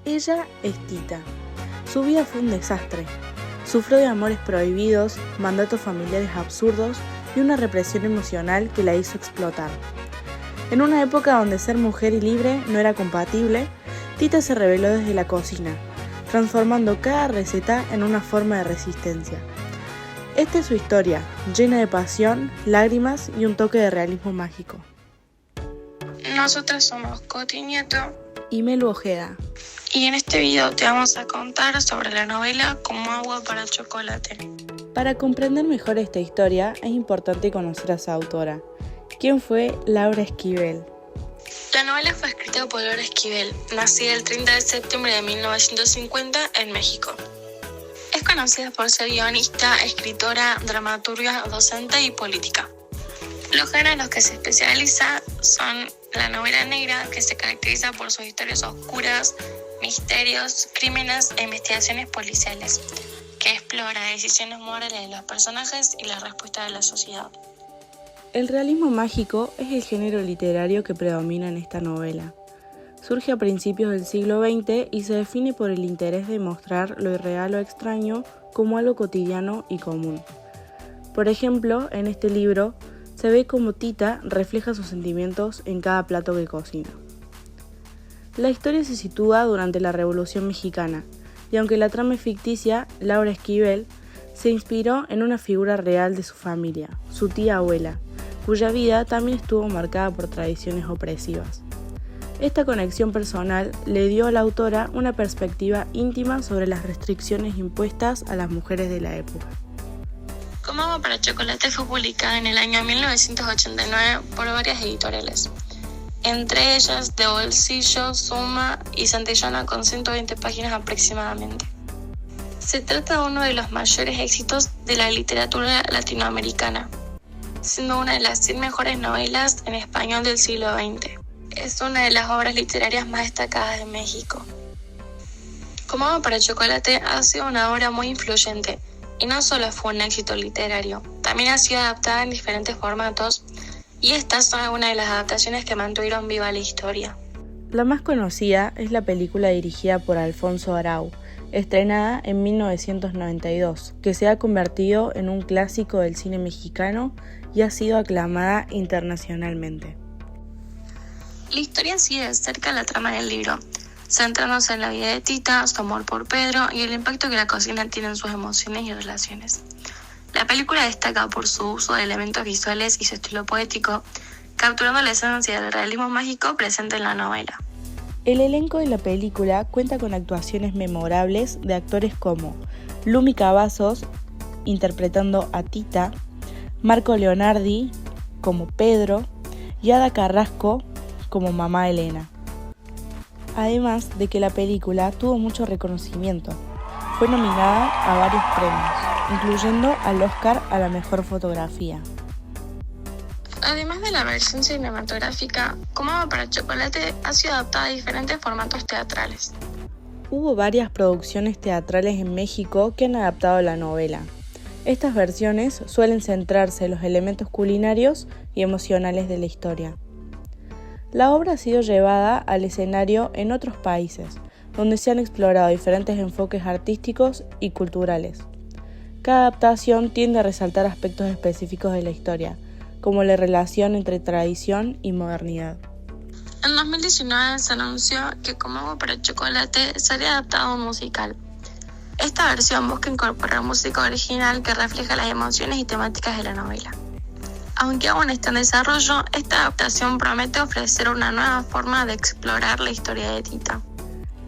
Ella es Tita. Su vida fue un desastre. Sufrió de amores prohibidos, mandatos familiares absurdos y una represión emocional que la hizo explotar. En una época donde ser mujer y libre no era compatible, Tita se rebeló desde la cocina, transformando cada receta en una forma de resistencia. Esta es su historia, llena de pasión, lágrimas y un toque de realismo mágico. Nosotras somos Coti Nieto y Melu Ojeda. Y en este video te vamos a contar sobre la novela Como agua para chocolate. Para comprender mejor esta historia es importante conocer a su autora. ¿Quién fue Laura Esquivel? La novela fue escrita por Laura Esquivel, nacida el 30 de septiembre de 1950 en México. Es conocida por ser guionista, escritora, dramaturga, docente y política. Los géneros en los que se especializa son la novela negra, que se caracteriza por sus historias oscuras, misterios, crímenes e investigaciones policiales, que explora decisiones morales de los personajes y la respuesta de la sociedad. El realismo mágico es el género literario que predomina en esta novela. Surge a principios del siglo XX y se define por el interés de mostrar lo irreal o extraño como algo cotidiano y común. Por ejemplo, en este libro se ve cómo Tita refleja sus sentimientos en cada plato que cocina. La historia se sitúa durante la Revolución Mexicana, y aunque la trama es ficticia, Laura Esquivel se inspiró en una figura real de su familia, su tía abuela, cuya vida también estuvo marcada por tradiciones opresivas. Esta conexión personal le dio a la autora una perspectiva íntima sobre las restricciones impuestas a las mujeres de la época. Como agua para chocolate fue publicada en el año 1989 por varias editoriales, entre ellas De Bolsillo, Suma y Santillana, con 120 páginas aproximadamente. Se trata de uno de los mayores éxitos de la literatura latinoamericana, siendo una de las 100 mejores novelas en español del siglo XX. Es una de las obras literarias más destacadas de México. Como agua para chocolate ha sido una obra muy influyente, y no solo fue un éxito literario, también ha sido adaptada en diferentes formatos, y estas son algunas de las adaptaciones que mantuvieron viva la historia. La más conocida es la película dirigida por Alfonso Arau, estrenada en 1992, que se ha convertido en un clásico del cine mexicano y ha sido aclamada internacionalmente. La historia sigue de cerca la trama del libro, centrándose en la vida de Tita, su amor por Pedro y el impacto que la cocina tiene en sus emociones y relaciones. La película destaca por su uso de elementos visuales y su estilo poético, capturando la esencia del realismo mágico presente en la novela. El elenco de la película cuenta con actuaciones memorables de actores como Lumi Cavazos, interpretando a Tita, Marco Leonardi como Pedro y Ada Carrasco como mamá Elena. Además de que la película tuvo mucho reconocimiento, fue nominada a varios premios, incluyendo al Oscar a la mejor fotografía. Además de la versión cinematográfica, Como agua para chocolate ha sido adaptada a diferentes formatos teatrales. Hubo varias producciones teatrales en México que han adaptado la novela. Estas versiones suelen centrarse en los elementos culinarios y emocionales de la historia. La obra ha sido llevada al escenario en otros países, donde se han explorado diferentes enfoques artísticos y culturales. Cada adaptación tiende a resaltar aspectos específicos de la historia, como la relación entre tradición y modernidad. En 2019 se anunció que Como agua para chocolate sería adaptado a un musical. Esta versión busca incorporar música original que refleja las emociones y temáticas de la novela. Aunque aún está en desarrollo, esta adaptación promete ofrecer una nueva forma de explorar la historia de Tita.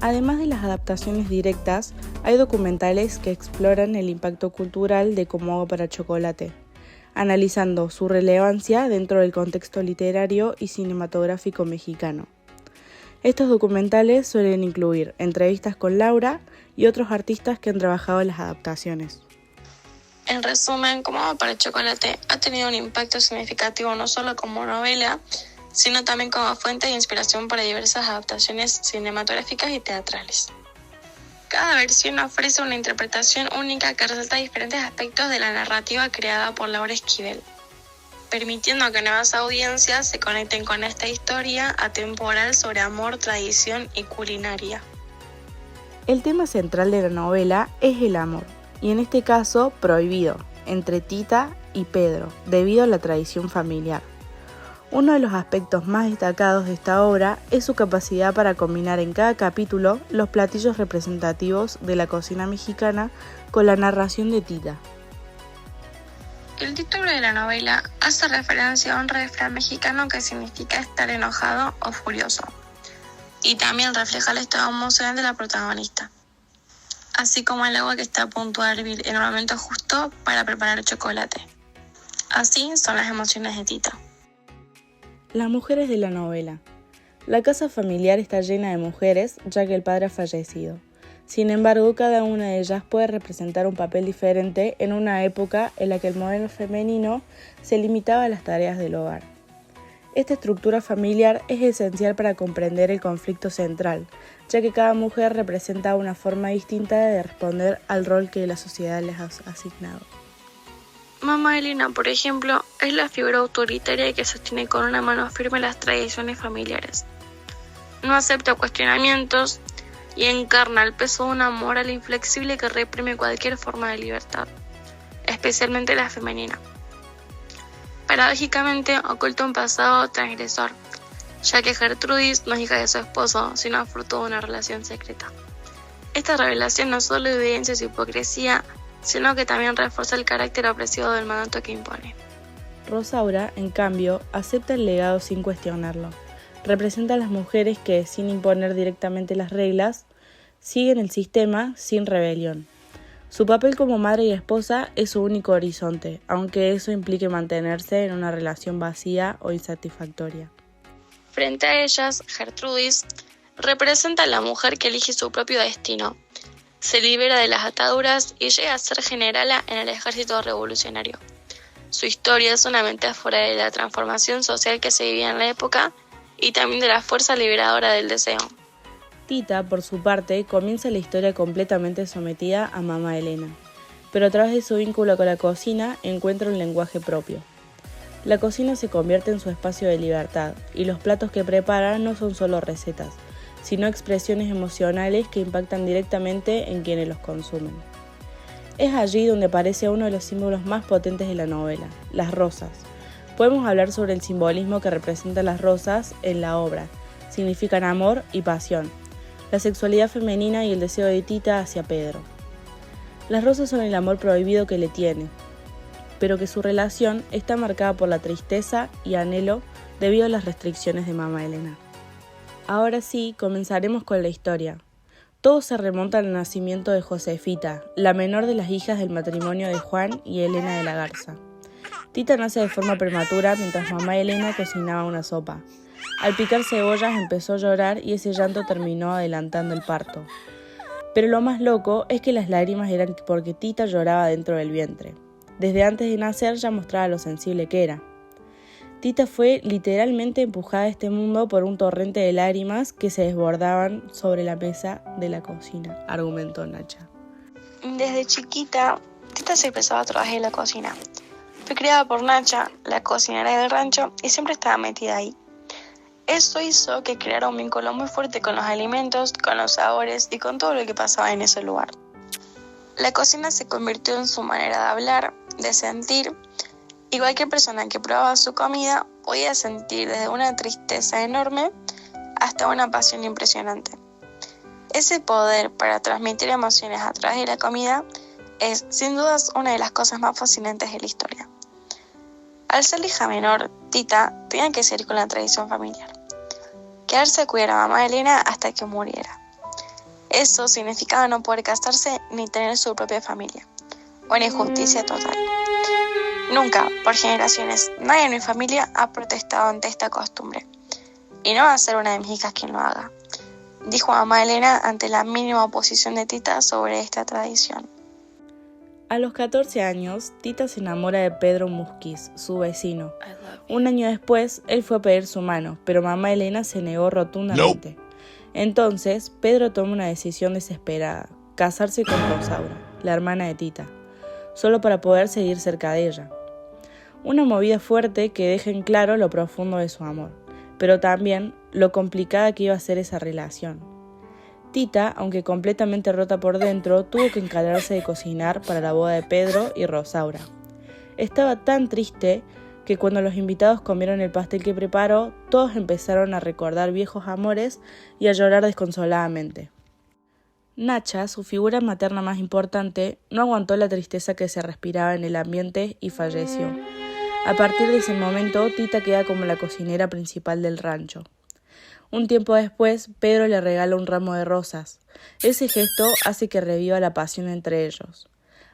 Además de las adaptaciones directas, hay documentales que exploran el impacto cultural de Como agua para chocolate, analizando su relevancia dentro del contexto literario y cinematográfico mexicano. Estos documentales suelen incluir entrevistas con Laura y otros artistas que han trabajado en las adaptaciones. En resumen, Como agua para chocolate ha tenido un impacto significativo no solo como novela, sino también como fuente de inspiración para diversas adaptaciones cinematográficas y teatrales. Cada versión ofrece una interpretación única que resalta diferentes aspectos de la narrativa creada por Laura Esquivel, permitiendo que nuevas audiencias se conecten con esta historia atemporal sobre amor, tradición y culinaria. El tema central de la novela es el amor, y en este caso prohibido, entre Tita y Pedro, debido a la tradición familiar. Uno de los aspectos más destacados de esta obra es su capacidad para combinar en cada capítulo los platillos representativos de la cocina mexicana con la narración de Tita. El título de la novela hace referencia a un refrán mexicano que significa estar enojado o furioso, y también refleja el estado emocional de la protagonista, así como el agua que está a punto de hervir en un momento justo para preparar el chocolate. Así son las emociones de Tita. Las mujeres de la novela. La casa familiar está llena de mujeres, ya que el padre ha fallecido. Sin embargo, cada una de ellas puede representar un papel diferente en una época en la que el modelo femenino se limitaba a las tareas del hogar. Esta estructura familiar es esencial para comprender el conflicto central, ya que cada mujer representa una forma distinta de responder al rol que la sociedad les ha asignado. Mamá Elena, por ejemplo, es la figura autoritaria que sostiene con una mano firme las tradiciones familiares. No acepta cuestionamientos y encarna el peso de una moral inflexible que reprime cualquier forma de libertad, especialmente la femenina. Paradójicamente oculta un pasado transgresor, ya que Gertrudis no es hija de su esposo, sino fruto de una relación secreta. Esta revelación no solo evidencia su hipocresía, sino que también refuerza el carácter opresivo del mandato que impone. Rosaura, en cambio, acepta el legado sin cuestionarlo. Representa a las mujeres que, sin imponer directamente las reglas, siguen el sistema sin rebelión. Su papel como madre y esposa es su único horizonte, aunque eso implique mantenerse en una relación vacía o insatisfactoria. Frente a ellas, Gertrudis representa a la mujer que elige su propio destino, se libera de las ataduras y llega a ser generala en el ejército revolucionario. Su historia es una metáfora de la transformación social que se vivía en la época y también de la fuerza liberadora del deseo. Tita, por su parte, comienza la historia completamente sometida a mamá Elena, pero a través de su vínculo con la cocina encuentra un lenguaje propio. La cocina se convierte en su espacio de libertad y los platos que prepara no son solo recetas, sino expresiones emocionales que impactan directamente en quienes los consumen. Es allí donde aparece uno de los símbolos más potentes de la novela, las rosas. Podemos hablar sobre el simbolismo que representan las rosas en la obra. Significan amor y pasión, la sexualidad femenina y el deseo de Tita hacia Pedro. Las rosas son el amor prohibido que le tiene, pero que su relación está marcada por la tristeza y anhelo debido a las restricciones de mamá Elena. Ahora sí, comenzaremos con la historia. Todo se remonta al nacimiento de Josefita, la menor de las hijas del matrimonio de Juan y Elena de la Garza. Tita nace de forma prematura mientras mamá Elena cocinaba una sopa. Al picar cebollas empezó a llorar y ese llanto terminó adelantando el parto. Pero lo más loco es que las lágrimas eran porque Tita lloraba dentro del vientre. Desde antes de nacer ya mostraba lo sensible que era. Tita fue literalmente empujada a este mundo por un torrente de lágrimas que se desbordaban sobre la mesa de la cocina, argumentó Nacha. Desde chiquita, Tita se empezó a trabajar en la cocina. Fue criada por Nacha, la cocinera del rancho, y siempre estaba metida ahí. Eso hizo que creara un vínculo muy fuerte con los alimentos, con los sabores y con todo lo que pasaba en ese lugar. La cocina se convirtió en su manera de hablar, de sentir, y cualquier persona que probaba su comida podía sentir desde una tristeza enorme hasta una pasión impresionante. Ese poder para transmitir emociones a través de la comida es, sin dudas, una de las cosas más fascinantes de la historia. Al ser la hija menor, Tita tenía que seguir con la tradición familiar, quedarse a cuidar a mamá Elena hasta que muriera. Eso significaba no poder casarse ni tener su propia familia, una injusticia total. Nunca, por generaciones, nadie en mi familia ha protestado ante esta costumbre, y no va a ser una de mis hijas quien lo haga, dijo mamá Elena ante la mínima oposición de Tita sobre esta tradición. A los 14 años, Tita se enamora de Pedro Musquiz, su vecino. Un año después, él fue a pedir su mano, pero mamá Elena se negó rotundamente. No. Entonces, Pedro toma una decisión desesperada, casarse con Rosaura, la hermana de Tita, solo para poder seguir cerca de ella. Una movida fuerte que deja en claro lo profundo de su amor, pero también lo complicada que iba a ser esa relación. Tita, aunque completamente rota por dentro, tuvo que encargarse de cocinar para la boda de Pedro y Rosaura. Estaba tan triste que cuando los invitados comieron el pastel que preparó, todos empezaron a recordar viejos amores y a llorar desconsoladamente. Nacha, su figura materna más importante, no aguantó la tristeza que se respiraba en el ambiente y falleció. A partir de ese momento, Tita queda como la cocinera principal del rancho. Un tiempo después, Pedro le regala un ramo de rosas. Ese gesto hace que reviva la pasión entre ellos.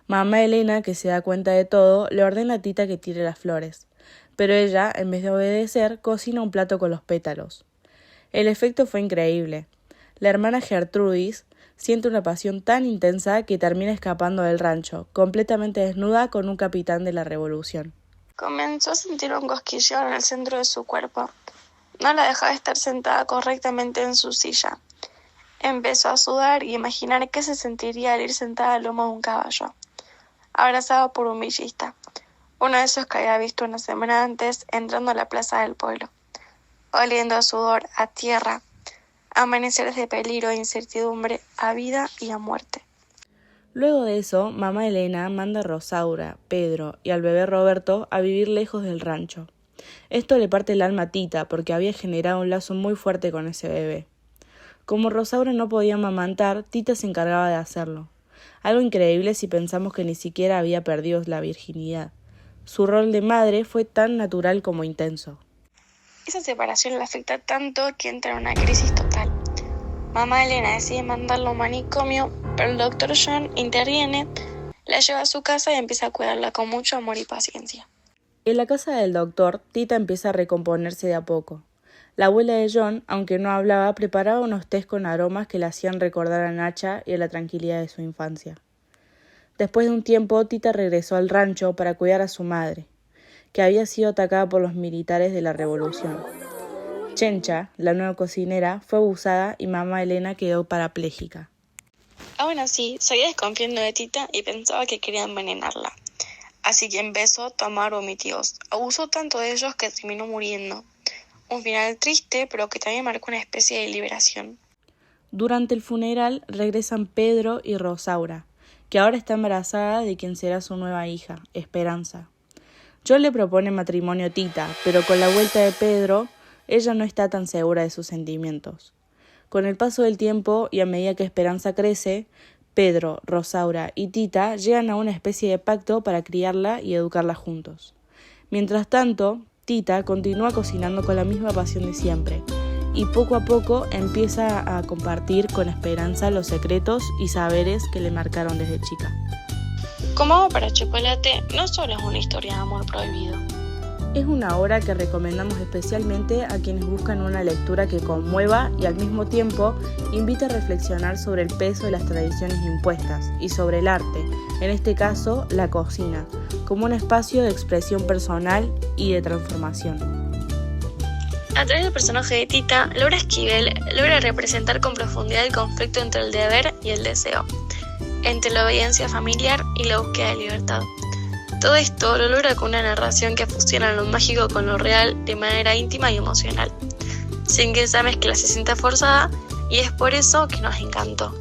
Mamá Elena, que se da cuenta de todo, le ordena a Tita que tire las flores, pero ella, en vez de obedecer, cocina un plato con los pétalos. El efecto fue increíble. La hermana Gertrudis siente una pasión tan intensa que termina escapando del rancho, completamente desnuda con un capitán de la revolución. Comenzó a sentir un cosquilleo en el centro de su cuerpo. No la dejaba estar sentada correctamente en su silla. Empezó a sudar y imaginar qué se sentiría al ir sentada al lomo de un caballo, abrazado por un villista, uno de esos que había visto una semana antes entrando a la plaza del pueblo, oliendo a sudor, a tierra, a amaneceres de peligro e incertidumbre, a vida y a muerte. Luego de eso, mamá Elena manda a Rosaura, Pedro y al bebé Roberto a vivir lejos del rancho. Esto le parte el alma a Tita porque había generado un lazo muy fuerte con ese bebé. Como Rosaura no podía amamantar, Tita se encargaba de hacerlo. Algo increíble si pensamos que ni siquiera había perdido la virginidad. Su rol de madre fue tan natural como intenso. Esa separación le afecta tanto que entra en una crisis total. Mamá Elena decide mandarlo a un manicomio, pero el doctor John interviene, la lleva a su casa y empieza a cuidarla con mucho amor y paciencia. En la casa del doctor, Tita empieza a recomponerse de a poco. La abuela de John, aunque no hablaba, preparaba unos tés con aromas que le hacían recordar a Nacha y a la tranquilidad de su infancia. Después de un tiempo, Tita regresó al rancho para cuidar a su madre, que había sido atacada por los militares de la revolución. Chencha, la nueva cocinera, fue abusada y mamá Elena quedó parapléjica. Aún así, seguía desconfiando de Tita y pensaba que quería envenenarla. Así que empezó a tomar vomitivos. Abusó tanto de ellos que terminó muriendo. Un final triste, pero que también marcó una especie de liberación. Durante el funeral regresan Pedro y Rosaura, que ahora está embarazada de quien será su nueva hija, Esperanza. John le propone matrimonio a Tita, pero con la vuelta de Pedro, ella no está tan segura de sus sentimientos. Con el paso del tiempo y a medida que Esperanza crece, Pedro, Rosaura y Tita llegan a una especie de pacto para criarla y educarla juntos. Mientras tanto, Tita continúa cocinando con la misma pasión de siempre y poco a poco empieza a compartir con Esperanza los secretos y saberes que le marcaron desde chica. Como agua para chocolate no solo es una historia de amor prohibido. Es una obra que recomendamos especialmente a quienes buscan una lectura que conmueva y al mismo tiempo invite a reflexionar sobre el peso de las tradiciones impuestas y sobre el arte, en este caso la cocina, como un espacio de expresión personal y de transformación. A través del personaje de Tita, Laura Esquivel logra representar con profundidad el conflicto entre el deber y el deseo, entre la obediencia familiar y la búsqueda de libertad. Todo esto lo logra con una narración que fusiona lo mágico con lo real de manera íntima y emocional, sin que esa mezcla se sienta forzada, y es por eso que nos encantó.